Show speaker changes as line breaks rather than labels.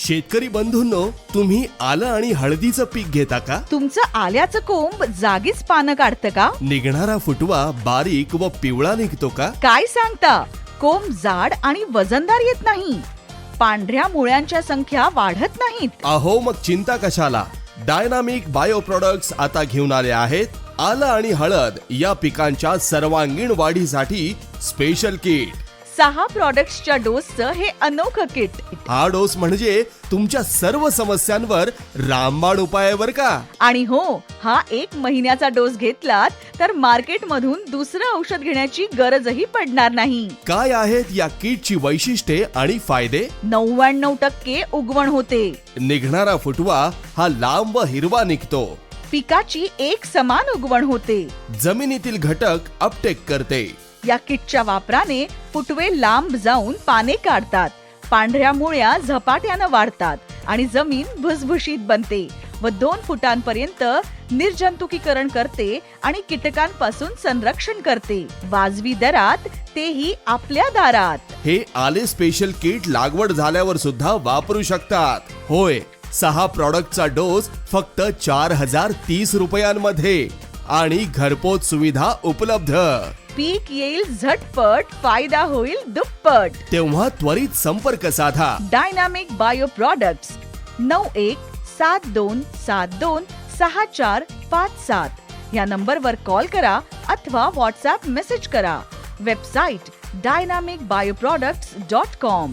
शेतकरी बंधूंनो, तुम्ही आलं आणि हळदीचं पीक घेता का?
तुमचं आल्याचं कोंब जागीच पानं काढतं का?
निघणारा फुटवा बारीक व पिवळा निघतो का?
काय सांगता? कोंब जाड आणि वजनदार येत नाही. पांढऱ्या मुळ्यांच्या संख्या वाढत नाहीत.
अहो, मग चिंता कशाला? डायनामिक बायो प्रोडक्ट्स आता घेऊन आले आहेत आलं आणि हळद या पिकांच्या सर्वांगीण वाढीसाठी स्पेशल किट.
6 प्रॉडक्ट्सच्या डोसचं हे अनोखं किट.
हा डोस म्हणजे तुमच्या सर्व समस्यांवर रामबाण उपाय आहे बर का.
आणि हो, हा 1 महिन्याचा डोस घेतलात तर मार्केटमधून दुसरं औषध घेण्याची गरजही पडणार नाही.
काय आहेत या किटची वैशिष्ट्ये आणि फायदे?
99% उगवण होते.
निघणारा फुटवा हा लांब व हिरवा निघतो.
पिकाची एक समान उगवण होते.
जमिनीतील घटक अपटेक करते.
या किटच्या वापराने फुटवे लांब जाऊन पाने काढतात. पांढऱ्या मुळ्या झपाट्यानं वाढतात आणि जमीन भुसभुशीत बनते व 2 फुटांपर्यंत निर्जंतुकीकरण करते आणि कीटकांपासून संरक्षण करते. वाजवी दरात, तेही आपल्या दारात.
हे आले स्पेशल किट लागवड झाल्यावर सुद्धा वापरू शकतात. होय, 6 प्रॉडक्टचा डोस फक्त 4030 रुपयांमध्ये आणि घरपोच सुविधा उपलब्ध.
पीक येईल झटपट, फायदा होईल दुप्पट.
तेव्हा त्वरित संपर्क साधा.
डायनामिक बायो प्रोडक्ट्स 9172726457 या नंबरवर कॉल करा अथवा व्हॉट्सअप मेसेज करा. Website dynamicbioproducts.com.